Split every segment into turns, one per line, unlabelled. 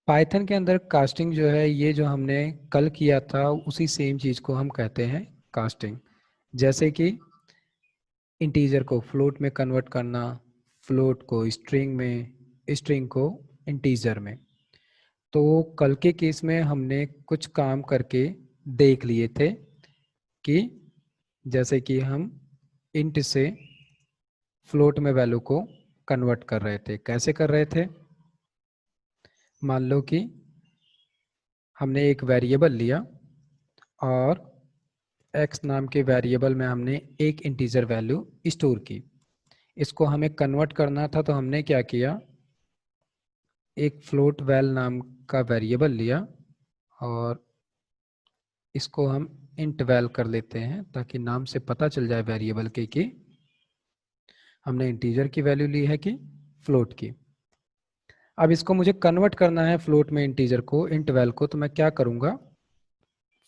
Python के अंदर casting जो है, ये जो हमने कल किया था उसी सेम चीज़ को हम कहते हैं कास्टिंग। जैसे कि इंटीजर को फ्लोट में कन्वर्ट करना, फ्लोट को स्ट्रिंग में, स्ट्रिंग को इंटीजर में। तो कल के केस में हमने कुछ काम करके देख लिए थे कि जैसे कि हम इंट से फ्लोट में वैल्यू को कन्वर्ट कर रहे थे। कैसे कर रहे थे? मान लो कि हमने एक वेरिएबल लिया और x नाम के वेरिएबल में हमने एक इंटीजर वैल्यू स्टोर की। इसको हमें कन्वर्ट करना था, तो हमने क्या किया, एक फ्लोट वैल नाम का वेरिएबल लिया और इसको हम इंट वैल कर लेते हैं, ताकि नाम से पता चल जाए वेरिएबल के कि हमने इंटीजर की वैल्यू ली है कि फ्लोट की। अब इसको मुझे कन्वर्ट करना है फ्लोट में इंटीजर को, इंट वैल को। तो मैं क्या करूँगा,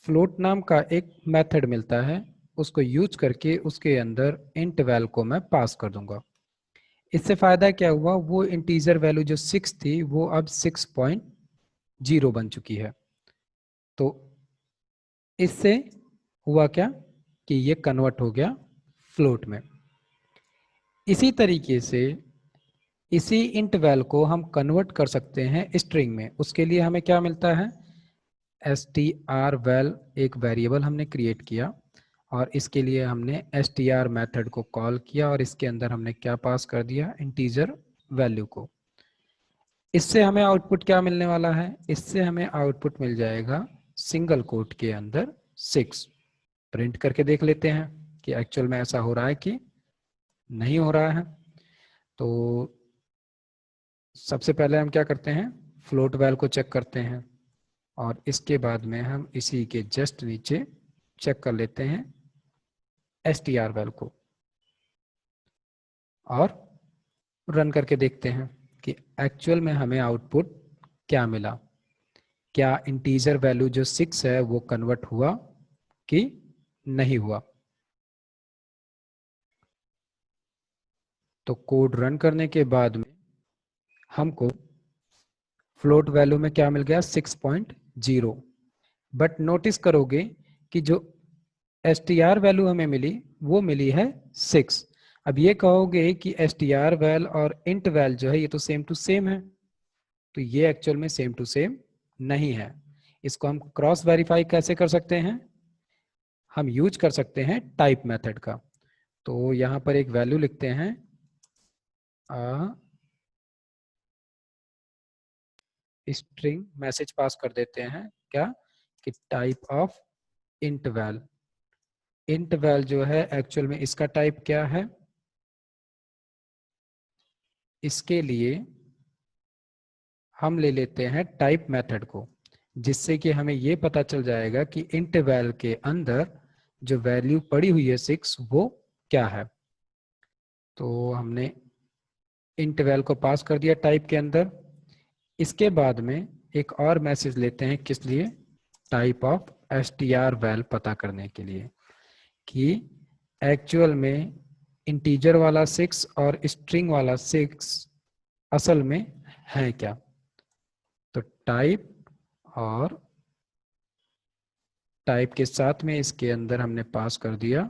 फ्लोट नाम का एक मेथड मिलता है, उसको यूज करके उसके अंदर इंट वैल को मैं पास कर दूंगा। इससे फ़ायदा क्या हुआ, वो इंटीजर वैल्यू जो 6 थी वो अब 6.0 बन चुकी है। तो इससे हुआ क्या कि ये कन्वर्ट हो गया फ्लोट में। इसी तरीके से इसी इंट वैल को हम कन्वर्ट कर सकते हैं स्ट्रिंग में। उसके लिए हमें क्या मिलता है, strval एक वेरिएबल हमने क्रिएट किया और इसके लिए हमने str मेथड को कॉल किया और इसके अंदर हमने क्या पास कर दिया, इंटीजर वैल्यू को। इससे हमें आउटपुट क्या मिलने वाला है, इससे हमें आउटपुट मिल जाएगा सिंगल कोट के अंदर 6। प्रिंट करके देख लेते हैं कि एक्चुअल में ऐसा हो रहा है कि नहीं हो रहा है। तो सबसे पहले हम क्या करते हैं, फ्लोट वैल को चेक करते हैं और इसके बाद में हम इसी के जस्ट नीचे चेक कर लेते हैं str वैल को और रन करके देखते हैं कि एक्चुअल में हमें आउटपुट क्या मिला। क्या इंटीजर वैल्यू जो 6 है वो कन्वर्ट हुआ कि नहीं हुआ। तो कोड रन करने के बाद में हमको फ्लोट वैल्यू में क्या मिल गया, 6.0। बट नोटिस करोगे कि जो str वैल्यू हमें मिली वो मिली है 6। अब ये कहोगे कि str वैल और int वैल जो है ये तो सेम टू सेम है, तो ये एक्चुअल में सेम टू सेम नहीं है। इसको हम क्रॉस वेरीफाई कैसे कर सकते हैं, हम यूज कर सकते हैं टाइप मेथड का। तो यहाँ पर एक वैल्यू लिखते हैं स्ट्रिंग मैसेज पास कर देते हैं क्या, कि type of interval. Interval जो है एक्चुअल में इसका टाइप क्या है, इसके लिए हम ले लेते हैं टाइप मेथड को, जिससे कि हमें ये पता चल जाएगा कि इंट वैल के अंदर जो वैल्यू पड़ी हुई है 6 वो क्या है। तो हमने इंट वैल को पास कर दिया टाइप के अंदर। इसके बाद में एक और मैसेज लेते हैं, किस लिए, टाइप ऑफ str वैल पता करने के लिए कि एक्चुअल में इंटीजर वाला 6 और स्ट्रिंग वाला 6 असल में है क्या। तो टाइप और टाइप के साथ में इसके अंदर हमने पास कर दिया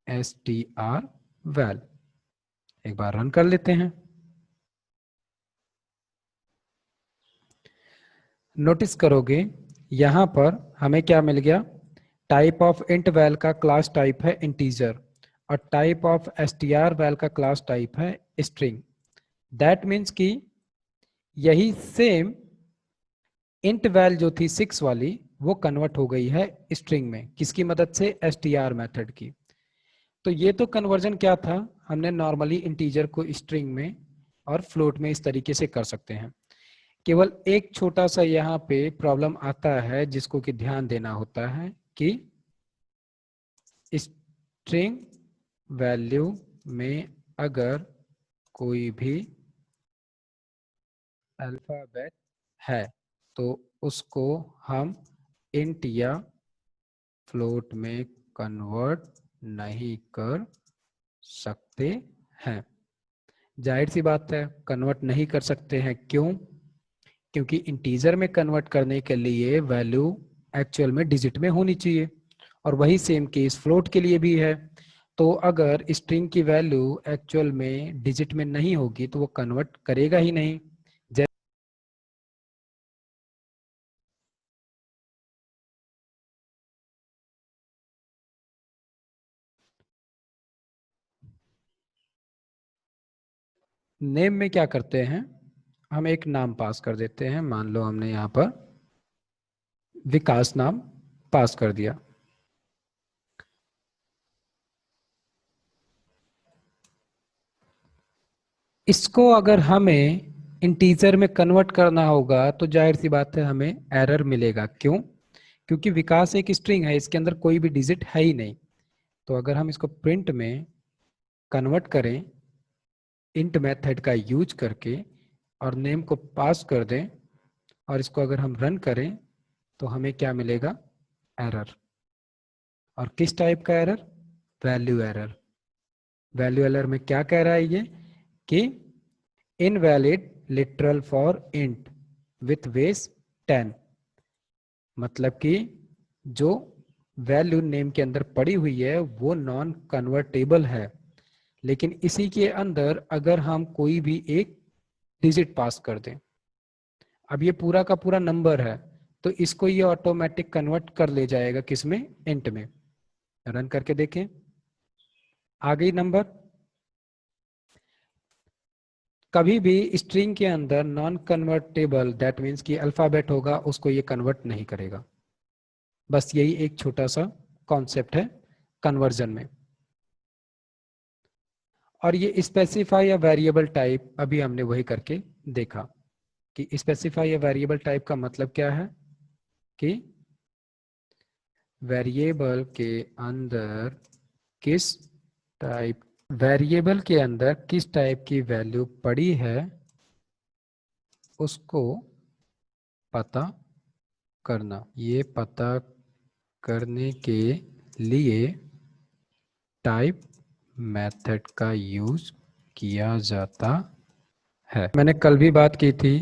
str वैल। एक बार रन कर लेते हैं। नोटिस करोगे यहां पर हमें क्या मिल गया, टाइप ऑफ इंट वैल का क्लास टाइप है इंटीजर और टाइप ऑफ str वैल का क्लास टाइप है स्ट्रिंग। दैट मीन्स कि यही सेम इंट वैल जो थी 6 वाली वो कन्वर्ट हो गई है स्ट्रिंग में, किसकी मदद से, str मेथड की। तो ये तो कन्वर्जन क्या था, हमने नॉर्मली इंटीजर को स्ट्रिंग में और फ्लोट में इस तरीके से कर सकते हैं। केवल एक छोटा सा यहाँ पे प्रॉब्लम आता है जिसको कि ध्यान देना होता है कि स्ट्रिंग वैल्यू में अगर कोई भी अल्फाबेट है तो उसको हम इंट या फ्लोट में कन्वर्ट नहीं कर सकते हैं। जाहिर सी बात है कन्वर्ट नहीं कर सकते हैं, क्यों, क्योंकि इंटीजर में कन्वर्ट करने के लिए वैल्यू एक्चुअल में डिजिट में होनी चाहिए, और वही सेम केस फ्लोट के लिए भी है। तो अगर स्ट्रिंग की वैल्यू एक्चुअल में डिजिट में नहीं होगी तो वो कन्वर्ट करेगा ही नहीं। नेम में क्या करते हैं, हम एक नाम पास कर देते हैं। मान लो हमने यहाँ पर विकास नाम पास कर दिया। इसको अगर हमें इंटीजर में कन्वर्ट करना होगा तो जाहिर सी बात है हमें एरर मिलेगा। क्यों? क्योंकि विकास एक स्ट्रिंग है, इसके अंदर कोई भी डिजिट है ही नहीं। तो अगर हम इसको प्रिंट में कन्वर्ट करें इंट मेथड का यूज करके और नेम को पास कर दें और इसको अगर हम रन करें तो हमें क्या मिलेगा? एरर। और किस टाइप का error? Value error. Value error में क्या कह रहा है ये कि invalid literal for int with वेस 10। मतलब कि जो वैल्यू नेम के अंदर पड़ी हुई है वो नॉन कन्वर्टेबल है, लेकिन इसी के अंदर अगर हम कोई भी एक डिजिट पास कर दें, अब ये पूरा का पूरा नंबर है तो इसको ये ऑटोमेटिक कन्वर्ट कर ले जाएगा किसमें? इंट में। रन करके देखें, आ गई नंबर। कभी भी स्ट्रिंग के अंदर नॉन कन्वर्टेबल दैट मीन्स कि अल्फाबेट होगा उसको ये कन्वर्ट नहीं करेगा। बस यही एक छोटा सा कॉन्सेप्ट है कन्वर्जन में। और ये स्पेसिफाई या वेरिएबल टाइप अभी हमने वही करके देखा कि स्पेसिफाई या वेरिएबल टाइप का मतलब क्या है कि वेरिएबल के अंदर किस टाइप वेरिएबल के अंदर किस टाइप की वैल्यू पड़ी है उसको पता करना। ये पता करने के लिए टाइप मेथड का यूज किया जाता है। मैंने कल भी बात की थी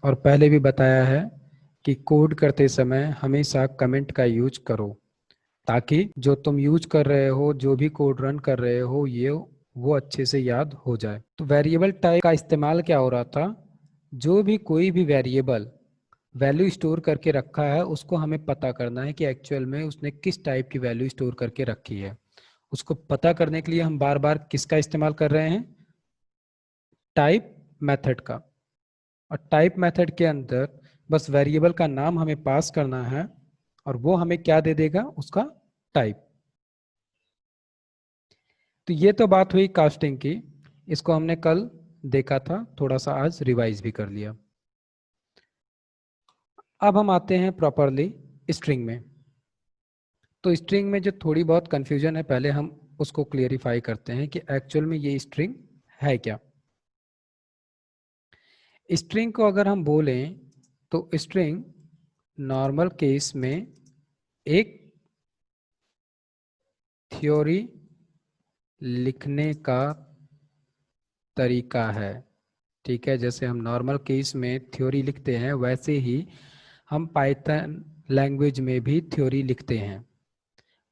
और पहले भी बताया है कि कोड करते समय हमेशा कमेंट का यूज करो, ताकि जो तुम यूज कर रहे हो, जो भी कोड रन कर रहे हो, ये वो अच्छे से याद हो जाए। तो वेरिएबल टाइप का इस्तेमाल क्या हो रहा था? जो भी कोई भी वेरिएबल वैल्यू स्टोर करके रखा है उसको हमें पता करना है कि एक्चुअल में उसने किस टाइप की वैल्यू स्टोर करके रखी है। उसको पता करने के लिए हम बार बार किसका इस्तेमाल कर रहे हैं? टाइप मेथड का। और टाइप मेथड के अंदर बस वेरिएबल का नाम हमें पास करना है और वो हमें क्या दे देगा? उसका टाइप। तो ये तो बात हुई कास्टिंग की, इसको हमने कल देखा था, थोड़ा सा आज रिवाइज भी कर लिया। अब हम आते हैं प्रॉपरली स्ट्रिंग में। तो स्ट्रिंग में जो थोड़ी बहुत कंफ्यूजन है पहले हम उसको क्लियरिफाई करते हैं कि एक्चुअल में ये स्ट्रिंग है क्या। स्ट्रिंग को अगर हम बोलें तो स्ट्रिंग नॉर्मल केस में एक थ्योरी लिखने का तरीका है। ठीक है, जैसे हम नॉर्मल केस में थ्योरी लिखते हैं वैसे ही हम पाइथन लैंग्वेज में भी थ्योरी लिखते हैं।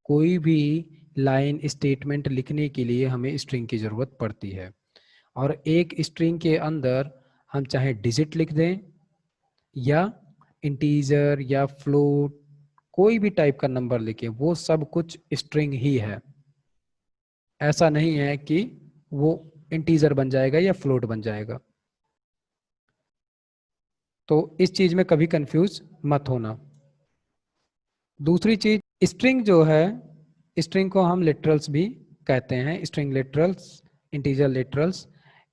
कोई भी लाइन स्टेटमेंट लिखने के लिए हमें स्ट्रिंग की ज़रूरत पड़ती है, और एक स्ट्रिंग के अंदर हम चाहे डिजिट लिख दें या इंटीजर या फ्लोट, कोई भी टाइप का नंबर लिखें, वो सब कुछ स्ट्रिंग ही है। ऐसा नहीं है कि वो इंटीजर बन जाएगा या फ्लोट बन जाएगा। तो इस चीज में कभी कंफ्यूज मत होना। दूसरी चीज, स्ट्रिंग जो है, स्ट्रिंग को हम लिटरल्स भी कहते हैं, स्ट्रिंग लिटरल्स, इंटीजर लिटरल्स।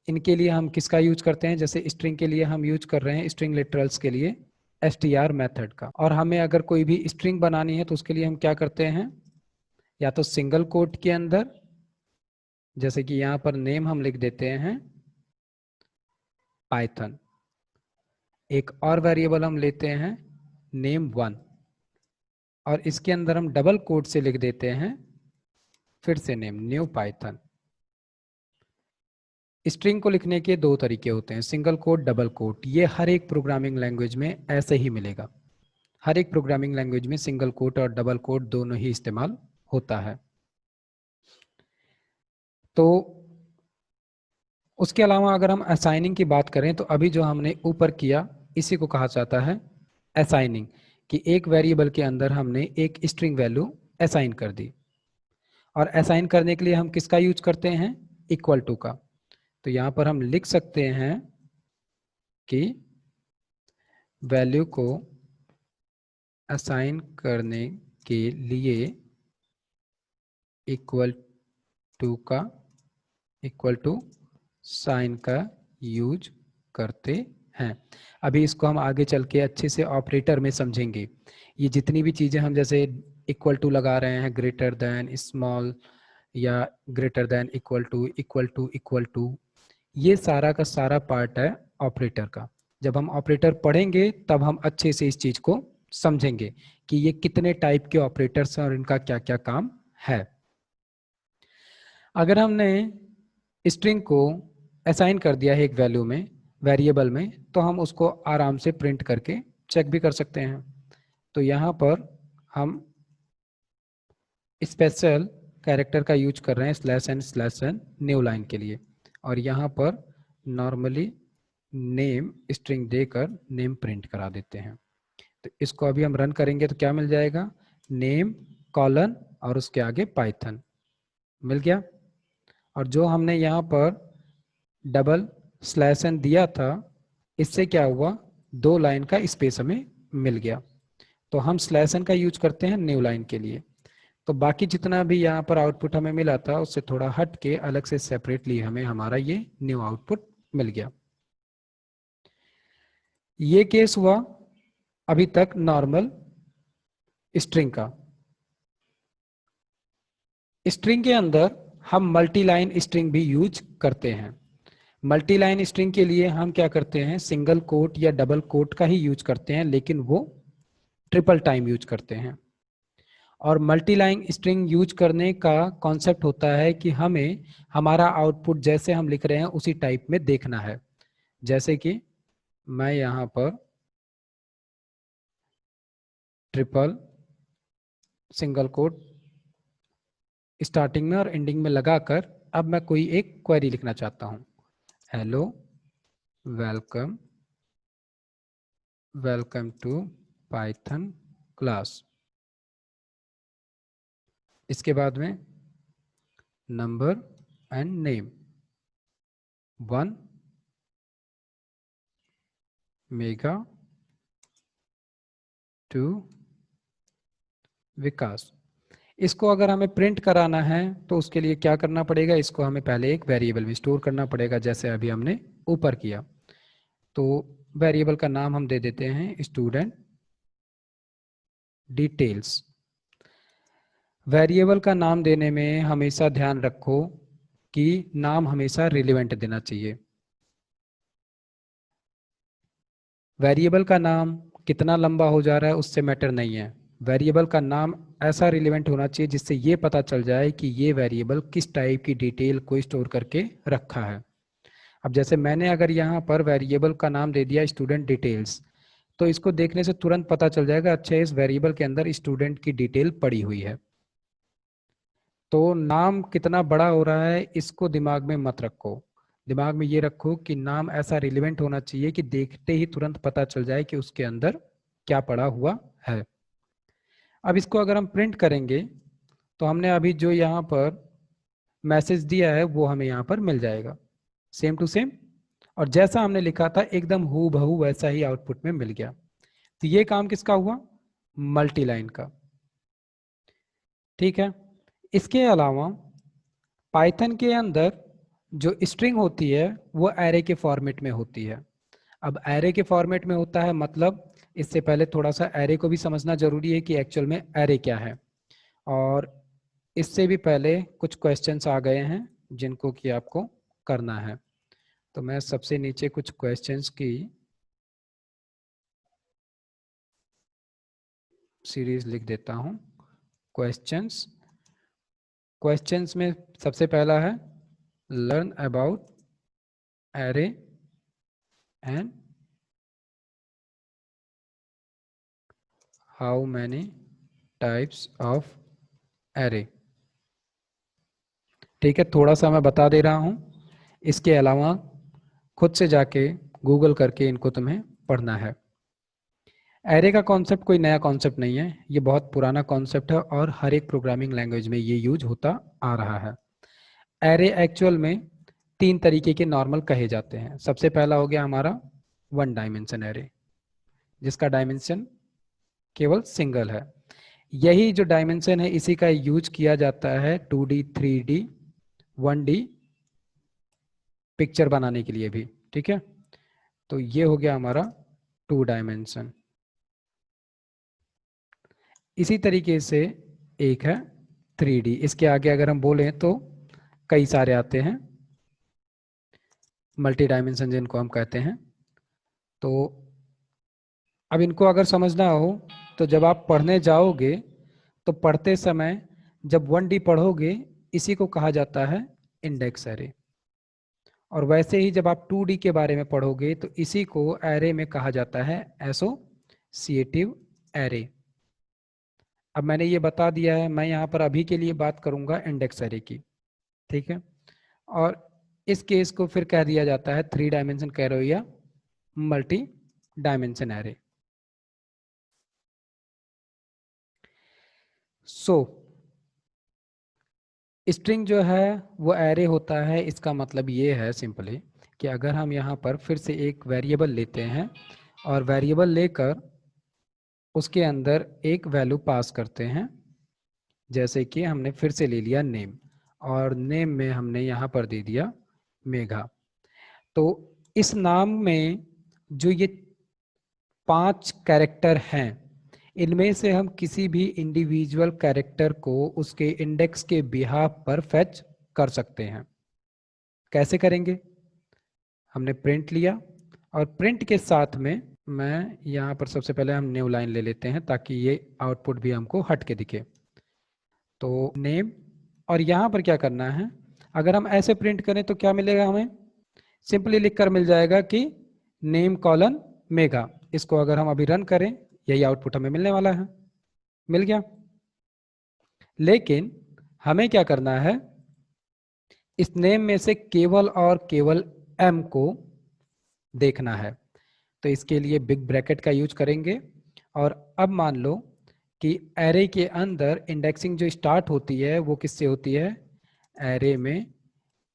इनके लिए हम किसका यूज करते हैं? जैसे स्ट्रिंग के लिए हम यूज कर रहे हैं स्ट्रिंग लिटरल्स के लिए str मेथड का। और हमें अगर कोई भी स्ट्रिंग बनानी है तो उसके लिए हम क्या करते हैं? या तो सिंगल कोट के अंदर, जैसे कि यहाँ पर नेम हम लिख देते हैं पाइथन, एक और वेरिएबल हम लेते हैं name1, और इसके अंदर हम डबल कोट से लिख देते हैं फिर से नेम न्यू पाइथन। स्ट्रिंग को लिखने के दो तरीके होते हैं, सिंगल कोट, डबल कोट। ये हर एक प्रोग्रामिंग लैंग्वेज में ऐसे ही मिलेगा। हर एक प्रोग्रामिंग लैंग्वेज में सिंगल कोट और डबल कोट दोनों ही इस्तेमाल होता है। तो उसके अलावा अगर हम असाइनिंग की बात करें तो अभी जो हमने ऊपर किया इसी को कहा जाता है असाइनिंग, कि एक वेरिएबल के अंदर हमने एक स्ट्रिंग वैल्यू असाइन कर दी। और असाइन करने के लिए हम किसका यूज करते हैं? इक्वल टू का। तो यहां पर हम लिख सकते हैं कि वैल्यू को असाइन करने के लिए इक्वल टू का, इक्वल टू साइन का यूज करते हैं। अभी इसको हम आगे चल के अच्छे से ऑपरेटर में समझेंगे। ये जितनी भी चीजें हम जैसे इक्वल टू लगा रहे हैं, ग्रेटर देन, स्मॉल, या greater than, equal to, equal to, equal to, ये सारा का सारा पार्ट है ऑपरेटर का। जब हम ऑपरेटर पढ़ेंगे तब हम अच्छे से इस चीज को समझेंगे कि ये कितने टाइप के ऑपरेटर्स हैं और इनका क्या क्या काम है। अगर हमने स्ट्रिंग को असाइन कर दिया है एक वैल्यू में, वेरिएबल में, तो हम उसको आराम से प्रिंट करके चेक भी कर सकते हैं। तो यहाँ पर हम स्पेशल कैरेक्टर का यूज कर रहे हैं /n/n न्यू लाइन के लिए, और यहाँ पर नॉर्मली नेम स्ट्रिंग देकर नेम प्रिंट करा देते हैं। तो इसको अभी हम रन करेंगे तो क्या मिल जाएगा? नेम कॉलन और उसके आगे पाइथन मिल गया। और जो हमने यहाँ पर $n दिया था, इससे क्या हुआ? 2 लाइन का स्पेस हमें मिल गया। तो हम /n का यूज करते हैं न्यू लाइन के लिए। तो बाकी जितना भी यहाँ पर आउटपुट हमें मिला था उससे थोड़ा हट के अलग से सेपरेटली हमें हमारा ये न्यू आउटपुट मिल गया। ये केस हुआ अभी तक नॉर्मल स्ट्रिंग का। स्ट्रिंग के अंदर हम मल्टी लाइन स्ट्रिंग भी यूज करते हैं। मल्टी लाइन स्ट्रिंग के लिए हम क्या करते हैं? सिंगल कोट या डबल कोट का ही यूज करते हैं, लेकिन वो ट्रिपल टाइम यूज करते हैं। और मल्टी लाइन स्ट्रिंग यूज करने का कॉन्सेप्ट होता है कि हमें हमारा आउटपुट जैसे हम लिख रहे हैं उसी टाइप में देखना है। जैसे कि मैं यहाँ पर ट्रिपल सिंगल कोट स्टार्टिंग में और एंडिंग में लगाकर अब मैं कोई एक क्वेरी लिखना चाहता हूँ, hello welcome, welcome to Python class. इसके बाद में number and name 1 Megha two Vikas. इसको अगर हमें प्रिंट कराना है तो उसके लिए क्या करना पड़ेगा? इसको हमें पहले एक वेरिएबल में स्टोर करना पड़ेगा, जैसे अभी हमने ऊपर किया। तो वेरिएबल का नाम हम दे देते हैं स्टूडेंट डिटेल्स। वेरिएबल का नाम देने में हमेशा ध्यान रखो कि नाम हमेशा रिलेवेंट देना चाहिए। वेरिएबल का नाम कितना लंबा हो जा रहा है उससे मैटर नहीं है। वेरिएबल का नाम ऐसा रिलेवेंट होना चाहिए जिससे ये पता चल जाए कि ये वेरिएबल किस टाइप की डिटेल को स्टोर करके रखा है। अब जैसे मैंने अगर यहाँ पर वेरिएबल का नाम दे दिया स्टूडेंट डिटेल्स, तो इसको देखने से तुरंत पता चल जाएगा, अच्छा इस वेरिएबल के अंदर स्टूडेंट की डिटेल पड़ी हुई है। तो नाम कितना बड़ा हो रहा है इसको दिमाग में मत रखो। दिमाग में ये रखो कि नाम ऐसा रिलेवेंट होना चाहिए कि देखते ही तुरंत पता चल जाए कि उसके अंदर क्या पड़ा हुआ है। अब इसको अगर हम प्रिंट करेंगे तो हमने अभी जो यहाँ पर मैसेज दिया है वो हमें यहाँ पर मिल जाएगा सेम टू सेम, और जैसा हमने लिखा था एकदम हूबहू वैसा ही आउटपुट में मिल गया। तो ये काम किसका हुआ? मल्टी लाइन का। ठीक है। इसके अलावा पाइथन के अंदर जो स्ट्रिंग होती है वो एरे के फॉर्मेट में होती है। अब एरे के फॉर्मेट में होता है मतलब, इससे पहले थोड़ा सा एरे को भी समझना जरूरी है कि एक्चुअल में एरे क्या है। और इससे भी पहले कुछ क्वेश्चंस आ गए हैं जिनको कि आपको करना है। तो मैं सबसे नीचे कुछ क्वेश्चंस की सीरीज लिख देता हूं। क्वेश्चंस, क्वेश्चंस में सबसे पहला है learn about array and how many types of array। ठीक है, थोड़ा सा मैं बता दे रहा हूं, इसके अलावा खुद से जाके गूगल करके इनको तुम्हें पढ़ना है। एरे का कॉन्सेप्ट कोई नया कॉन्सेप्ट नहीं है, ये बहुत पुराना कॉन्सेप्ट है और हर एक प्रोग्रामिंग लैंग्वेज में ये यूज होता आ रहा है। एरे एक्चुअल में तीन तरीके के नॉर्मल कहे जाते हैं। सबसे पहला हो गया हमारा वन डायमेंशन एरे, जिसका डायमेंशन केवल सिंगल है। यही जो डायमेंशन है इसी का यूज किया जाता है 2D 3D 1D पिक्चर बनाने के लिए भी। ठीक है, तो ये हो गया हमारा 2 डायमेंशन। इसी तरीके से एक है 3D, इसके आगे अगर हम बोलें तो कई सारे आते हैं, मल्टी डायमेंशन जिनको हम कहते हैं। तो अब इनको अगर समझना हो तो जब आप पढ़ने जाओगे तो पढ़ते समय जब 1D पढ़ोगे इसी को कहा जाता है इंडेक्स एरे, और वैसे ही जब आप 2D के बारे में पढ़ोगे तो इसी को एरे में कहा जाता है एसोसिएटिव एरे। अब मैंने ये बता दिया है, मैं यहाँ पर अभी के लिए बात करूंगा इंडेक्स एरे की। ठीक है, और इस केस को फिर कह दिया जाता है 3 डायमेंशन एरे या मल्टी डायमेंशन एरे। सो स्ट्रिंग जो है वो एरे होता है, इसका मतलब ये है सिंपली कि अगर हम यहाँ पर फिर से एक वेरिएबल लेते हैं और वेरिएबल लेकर उसके अंदर एक वैल्यू पास करते हैं, जैसे कि हमने फिर से ले लिया नेम, और नेम में हमने यहाँ पर दे दिया मेघा। तो इस नाम में जो ये 5 कैरेक्टर हैं, इनमें से हम किसी भी इंडिविजुअल कैरेक्टर को उसके इंडेक्स के बिहाफ पर फेच कर सकते हैं। कैसे करेंगे? हमने प्रिंट लिया और प्रिंट के साथ में मैं यहाँ पर सबसे पहले हम न्यू लाइन ले लेते हैं ताकि ये आउटपुट भी हमको हट के दिखे। तो नेम, और यहाँ पर क्या करना है, अगर हम ऐसे प्रिंट करें तो क्या मिलेगा हमें? सिंपली लिखकर मिल जाएगा कि नेम कॉलन मेगा। इसको अगर हम अभी रन करें यही आउटपुट हमें मिलने वाला है, मिल गया। लेकिन हमें क्या करना है, इस नेम में से केवल और केवल एम को देखना है। तो इसके लिए बिग ब्रैकेट का यूज करेंगे, और अब मान लो कि एरे के अंदर इंडेक्सिंग जो स्टार्ट होती है वो किससे होती है? एरे में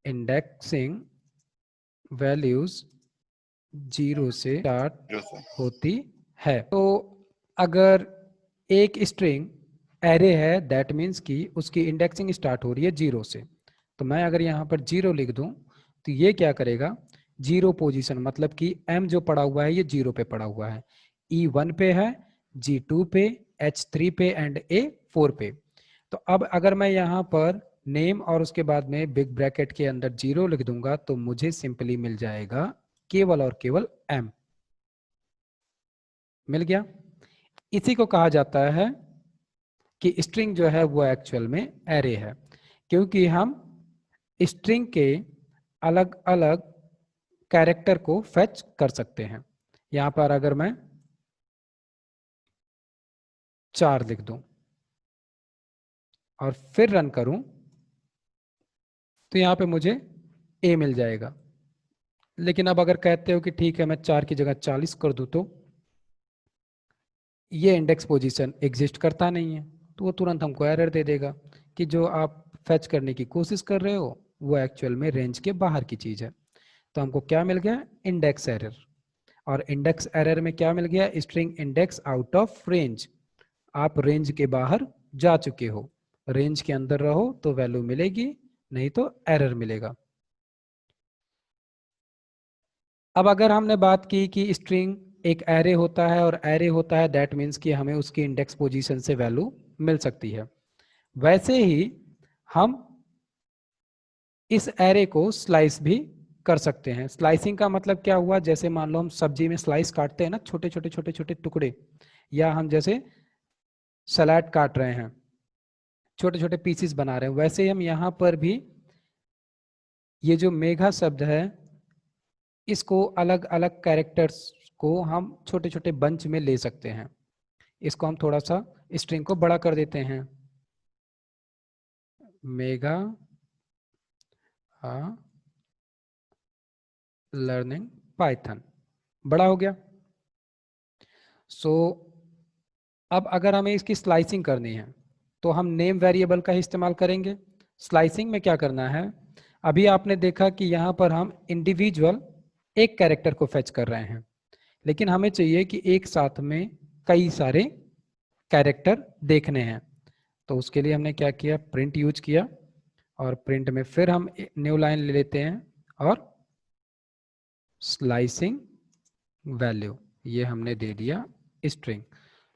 इंडेक्सिंग वैल्यूज 0 से स्टार्ट होती है। तो अगर एक स्ट्रिंग एरे है दैट मीन्स कि उसकी इंडेक्सिंग स्टार्ट हो रही है 0 से। तो मैं अगर यहाँ पर 0 लिख दूं तो ये क्या करेगा? 0 पोजीशन, मतलब कि m जो पड़ा हुआ है ये 0 पे पड़ा हुआ है, E1 पे है, G2 पे, H3 पे एंड A4 पे। तो अब अगर मैं यहाँ पर नेम और उसके बाद में बिग ब्रैकेट के अंदर 0 लिख दूंगा तो मुझे सिंपली मिल जाएगा केवल और केवल m। मिल गया। इसी को कहा जाता है कि स्ट्रिंग जो है वो एक्चुअल में एरे है, क्योंकि हम स्ट्रिंग के अलग अलग कैरेक्टर को फेच कर सकते हैं। यहां पर अगर मैं 4 लिख दूं और फिर रन करूं तो यहां पे मुझे ए मिल जाएगा। लेकिन अब अगर कहते हो कि ठीक है मैं 4 की जगह 40 कर दूं तो ये इंडेक्स पोजीशन एग्जिस्ट करता नहीं है, तो वो तुरंत हमको एरर दे देगा कि जो आप फेच करने की कोशिश कर रहे हो वो एक्चुअल में रेंज के बाहर की चीज है। तो हमको क्या मिल गया? Index error. और इंडेक्स एरर में क्या मिल गया? String index out of range. आप रेंज के बाहर जा चुके हो, रेंज के अंदर रहो तो वैल्यू मिलेगी, नहीं तो एरर मिलेगा। अब अगर हमने बात की कि स्ट्रिंग एक एरे होता है और एरे होता है दैट मीन्स कि हमें उसकी इंडेक्स पोजीशन से वैल्यू मिल सकती है, वैसे ही हम इस एरे को स्लाइस भी कर सकते हैं। स्लाइसिंग का मतलब क्या हुआ? जैसे मान लो हम सब्जी में स्लाइस काटते हैं ना, छोटे छोटे छोटे छोटे टुकड़े, या हम जैसे सलाद काट रहे हैं, छोटे छोटे पीसेस बना रहे हैं, वैसे ही हम यहाँ पर भी ये जो मेघा शब्द है इसको अलग अलग कैरेक्टर्स को हम छोटे छोटे बंच में ले सकते हैं। इसको हम थोड़ा सा स्ट्रिंग को बड़ा कर देते हैं, मेगा लर्निंग पाइथन, बड़ा हो गया। सो अब अगर हमें इसकी स्लाइसिंग करनी है तो हम नेम वेरिएबल का ही इस्तेमाल करेंगे। स्लाइसिंग में क्या करना है, अभी आपने देखा कि यहाँ पर हम इंडिविजुअल एक कैरेक्टर को फेच कर रहे हैं, लेकिन हमें चाहिए कि एक साथ में कई सारे कैरेक्टर देखने हैं। तो उसके लिए हमने क्या किया, प्रिंट यूज किया, और प्रिंट में फिर हम न्यू लाइन ले लेते हैं और स्लाइसिंग वैल्यू ये हमने दे दिया स्ट्रिंग।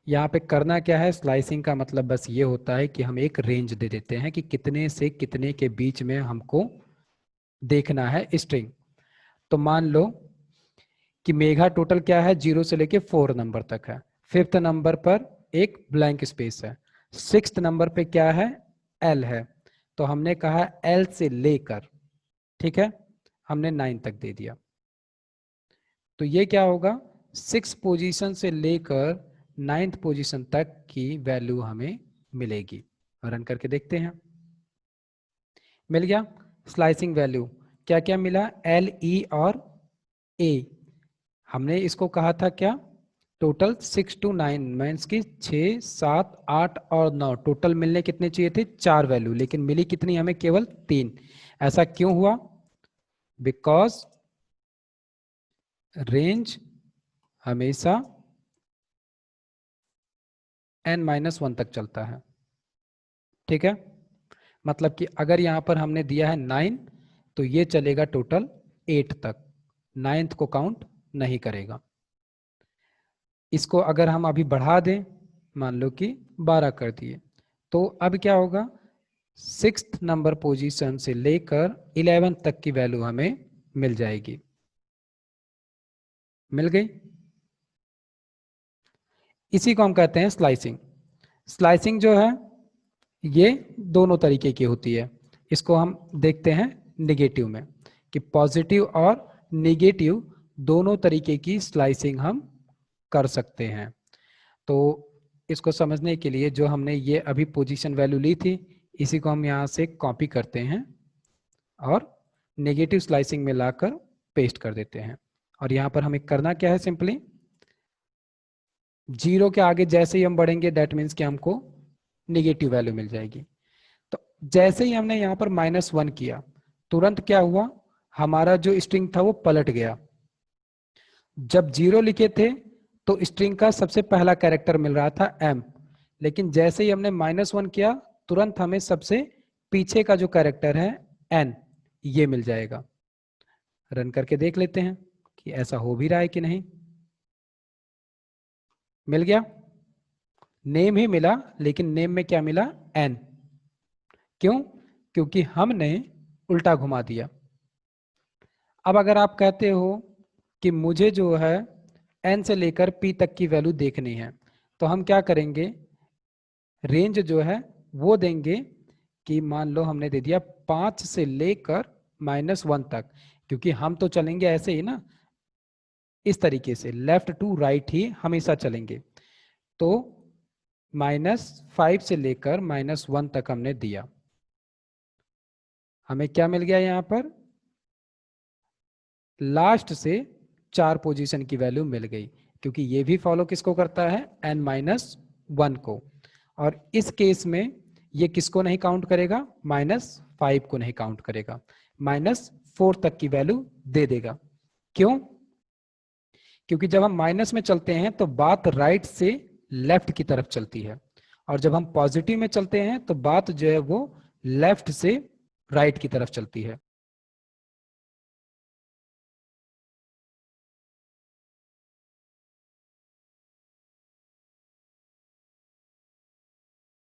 यहाँ पे करना क्या है, स्लाइसिंग का मतलब बस ये होता है कि हम एक रेंज दे देते हैं कि कितने से कितने के बीच में हमको देखना है स्ट्रिंग। तो मान लो कि मेगा टोटल क्या है, 0 से लेके 4 नंबर तक है। 5th नंबर पर एक ब्लैंक स्पेस है। 6th नंबर पे क्या है, एल है। तो हमने कहा एल से लेकर, ठीक है, हमने 9 तक दे दिया। तो ये क्या होगा, 6 पोजीशन से लेकर 9th पोजीशन तक की वैल्यू हमें मिलेगी। रन करके देखते हैं, मिल गया स्लाइसिंग वैल्यू। क्या क्या मिला, एल, ई और ए। हमने इसको कहा था क्या, टोटल 6 to 9 मीन्स की 6, 7, 8 और 9, टोटल मिलने कितने चाहिए थे, 4 वैल्यू, लेकिन मिली कितनी हमें, केवल 3। ऐसा क्यों हुआ, बिकॉज रेंज हमेशा n-1 तक चलता है, ठीक है। मतलब कि अगर यहां पर हमने दिया है 9 तो ये चलेगा टोटल 8 तक, 9th को काउंट नहीं करेगा। इसको अगर हम अभी बढ़ा दें, मान लो कि 12 कर दिए, तो अब क्या होगा, 6th नंबर पोजीशन से लेकर 11 तक की वैल्यू हमें मिल जाएगी। मिल गई, इसी को हम कहते हैं स्लाइसिंग। स्लाइसिंग जो है ये दोनों तरीके की होती है। इसको हम देखते हैं निगेटिव में, कि पॉजिटिव और निगेटिव दोनों तरीके की स्लाइसिंग हम कर सकते हैं। तो इसको समझने के लिए जो हमने ये अभी पोजीशन वैल्यू ली थी, इसी को हम यहाँ से कॉपी करते हैं और नेगेटिव स्लाइसिंग में लाकर पेस्ट कर देते हैं। और यहाँ पर हमें करना क्या है, सिंपली 0 के आगे जैसे ही हम बढ़ेंगे दैट मीन्स कि हमको नेगेटिव वैल्यू मिल जाएगी। तो जैसे ही हमने यहाँ पर -1 किया, तुरंत क्या हुआ, हमारा जो स्ट्रिंग था वो पलट गया। जब 0 लिखे थे तो स्ट्रिंग का सबसे पहला कैरेक्टर मिल रहा था m, लेकिन जैसे ही हमने -1 किया तुरंत हमें सबसे पीछे का जो कैरेक्टर है n ये मिल जाएगा। रन करके देख लेते हैं कि ऐसा हो भी रहा है कि नहीं। मिल गया, नेम ही मिला, लेकिन नेम में क्या मिला, n। क्यों, क्योंकि हमने उल्टा घुमा दिया। अब अगर आप कहते हो कि मुझे जो है n से लेकर p तक की वैल्यू देखनी है, तो हम क्या करेंगे, रेंज जो है वो देंगे कि मान लो हमने दे दिया 5 से लेकर -1 तक, क्योंकि हम तो चलेंगे ऐसे ही ना, इस तरीके से लेफ्ट टू राइट ही हमेशा चलेंगे। तो -5 से लेकर -1 तक हमने दिया। हमें क्या मिल गया, यहाँ पर लास्ट से 4 पोजीशन की वैल्यू मिल गई, क्योंकि ये भी फॉलो किसको करता है, n-1 को। और इस केस में ये किसको नहीं काउंट करेगा, -5 को नहीं काउंट करेगा, -4 तक की वैल्यू दे देगा। क्यों, क्योंकि जब हम माइनस में चलते हैं तो बात राइट से लेफ्ट की तरफ चलती है, और जब हम पॉजिटिव में चलते हैं तो बात जो है वो लेफ्ट से राइट की तरफ चलती है।